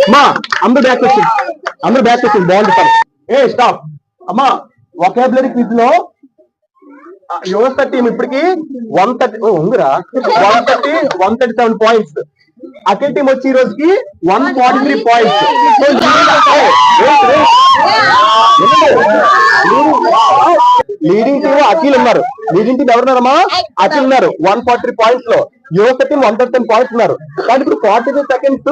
అమ్మా అందరూ బ్యాక్ వచ్చింది బాగుంది సార్. స్టాప్ అమ్మా. వొకాబులరీ క్విజ్ లో యువత టీం ఇప్పటికి 137 పాయింట్స్. అఖిల్ టీం వచ్చి ఈ రోజుకి 143 పాయింట్స్. లీడింగ్ టీం అఖిల్ ఉన్నారు. Leading team ఎవరున్నారమ్మా? అఖిల్ ఉన్నారు 143 పాయింట్స్ లో. యువత టీం 137 పాయింట్స్ ఉన్నారు. కానీ ఇప్పుడు 45 సెకండ్స్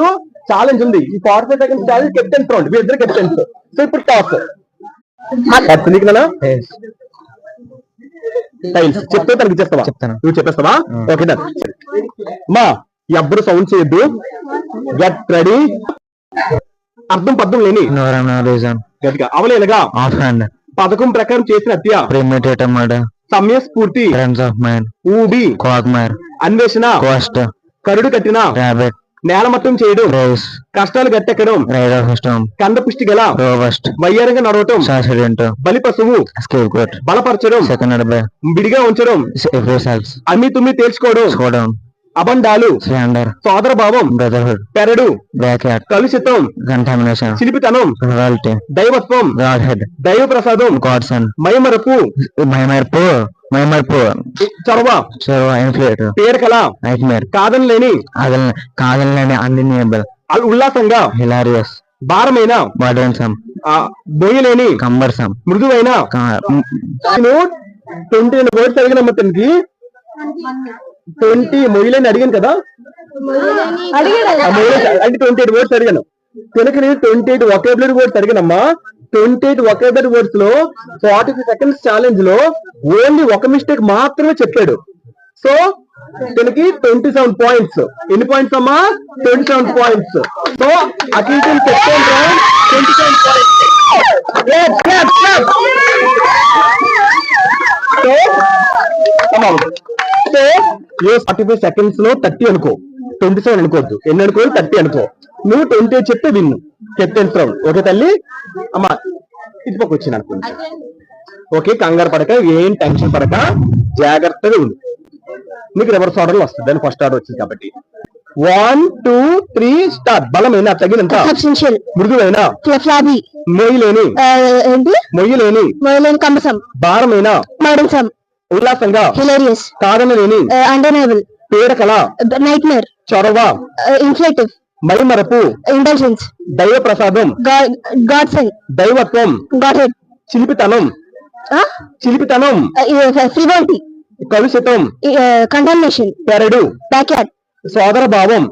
ఛాలెంజ్ ఉంది. ఈ 45 సెకండ్స్ ఛాలెంజ్ కెప్టెన్స్ రౌండ్. మీ ఇద్దరు కెప్టెన్స్. సో ఇప్పుడు టాస్ చెప్తే తనకి ఇచ్చేస్తావా? నువ్వు చెప్పేస్తావా? Okay done. మా ఎవ్వరు సౌండ్ చేయొద్దు. Get ready. అర్థం పద్ధం లేని గట్టిగా అవలేలుగా పథకం ప్రకారం చేసిన హత్య, సమయస్ఫూర్తి, ఊబి, అన్వేషణ, కరుడు కట్టిన, నేలమట్టం చేయడం, కష్టాలు గట్టెక్కడం, కందపుష్టి గల, వయ్యారంగా నడవటం, బలి పశువు, బలపరచడం, విడిగా ఉంచడం, అమ్మి తుమ్మి తేల్చుకోవడం, అబండాలు, సోదర భావం, పెరడు, కలుషితం, శిల్పితనం, దైవత్వం, దైవ ప్రసాదం, మైమరపు, చొరవ, పేరకల, కాదనలేని, ఉల్లాసంగా, భారమైన, బోయలేని, మృదువైన. 20 వర్డ్స్ అడిగిన మొత్తానికి 20 మొయ్యలేని అడిగాను కదా. అంటే 28 వర్డ్స్ అడిగాను. కనుక నేను 28 వొకాబులరీ వర్డ్స్ అడిగానమ్మా. 28 వొకాబులరీ వర్డ్స్ లో 45 సెకండ్స్ ఛాలెంజ్ లో ఓన్లీ ఒక మిస్టేక్ మాత్రమే చెప్పాడు. సో తనకి 27 పాయింట్స్. ఎన్ని పాయింట్స్ అమ్మా? 27 points. So Akhil team captain round 27 points. So 45 seconds లో 30 అనుకో, 27 అనుకోవద్దు. ఎన్ని అనుకో? 30 అనుకో. నువ్వు 20 చెప్తే విన్ను. Captains round. ఓకే తల్లి. అమ్మా ఇటు పక్క వచ్చింది అనుకుంటా. ఓకే, కంగారు పడక, ఏం టెన్షన్ పడక, జాగ్రత్తగా ఉంది. మీకు రివర్స్ ఆర్డర్ లో వస్తుంది. దాని ఫస్ట్ ఆర్డర్ వచ్చింది కాబట్టి 1 2 3 స్టార్ట్. బలమైన, తగినంత, మృదువైన, మొయ్యలేని, భారమైన, ఉల్లాసంగా, కాదనలేని, పేరకల, చొరవ, మైమరపు, దైవ ప్రసాదం, దైవత్వం, శిల్పితనం, కలుషితం, పెరడు, సోదర భావం,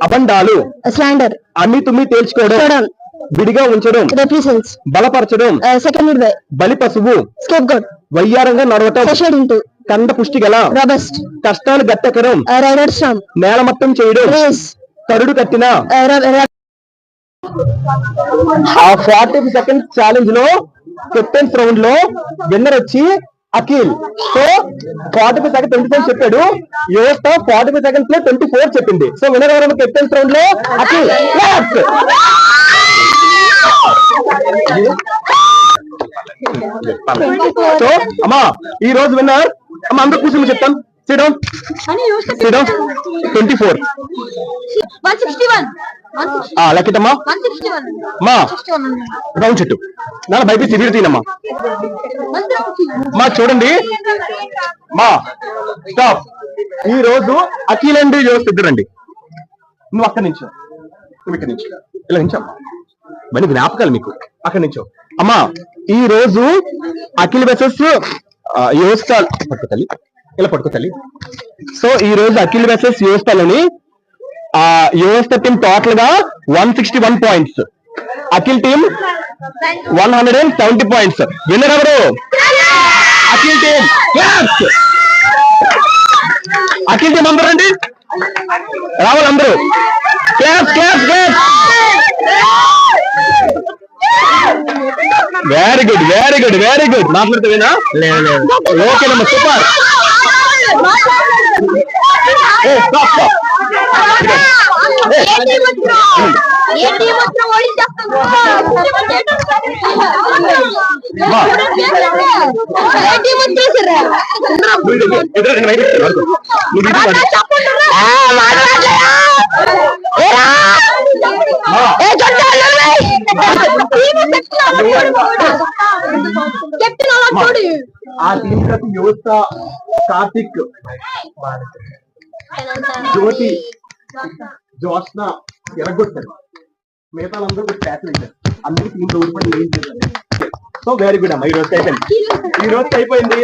అబండాలు, అమ్మి తుమ్మి తేల్చుకోవడం, విడిగా ఉంచడం, బలపరచడం, బలి పశువు, వయ్యారంగా నడవటం, కంద పుష్టి గల, కష్టాలు గట్టెక్కడం, నేలమట్టం చేయడం, కరుడు కట్టిన. ఆ 45 సెకండ్స్ ఛాలెంజ్ లో కెప్టెన్స్ రౌండ్ లో విన్నర్ వచ్చి అఖిల్. సో 45 సెకండ్ 27 చెప్పాడు. యువత 45 సెకండ్స్ లో 24 చెప్పింది. సో విన్నర్ ఎవరైనా కెప్టెన్స్ రౌండ్ లో అఖిల్. సో అమ్మా ఈ రోజు విన్నర్ అమ్మ అందరూ కూర్చొని చెప్తాను. Sit down. 24. 161. లెక్కటమ్మా. 161. మా రౌండ్ చుట్టూ నాన్న భయపడి వీడు తీనమ్మా. మా చూడండి మా స్టాప్. ఈ రోజు అఖిల్ అండి యోస్ ఇద్దరండి. నువ్వు అక్కడి నుంచో, నువ్వు ఇక్కడి నుంచి ఇలా నుంచమ్మా. మళ్ళీ జ్ఞాపకాలు మీకు. అక్కడి నుంచో అమ్మా. ఈ రోజు అఖిల్ వర్సెస్ యోస్తాల్ పట్టుకోతల్లి, ఇలా పట్టుకోతల్లి. సో ఈ రోజు అఖిల్ వర్సెస్ యోస్తాల్ అని యోస్త టీం టోటల్ గా 161 points, Akhil team 170 points. Winner ఎవరు? అఖిల్ టీం. అఖిల్ టీం అందరూ రండి, రావాలి అందరూ. Very good, very good, very good. మాట్లాడుతావేనా? లేదు. ఓకేనమ్మా, సూపర్. ఆ టీం కలిసి యువత, కార్తిక్, జ్యోతి, జోష్న ఎరగొట్టారు. మిగతా అందరూ కూడా ప్యాచ్ అయ్యారు. అందరూ టీం ఓడిపోయి ఏం చేశారు. సో వెరీ గుడ్ అమ్మా. ఈ రోజు అయిపోయింది.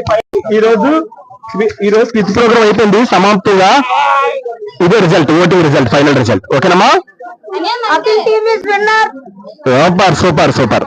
ఈ రోజు క్విజ్ ప్రోగ్రామ్ అయిపోయింది సమాప్తంగా. ఇదే result, voting result, final result. ఓకేనమ్మా. Super super super.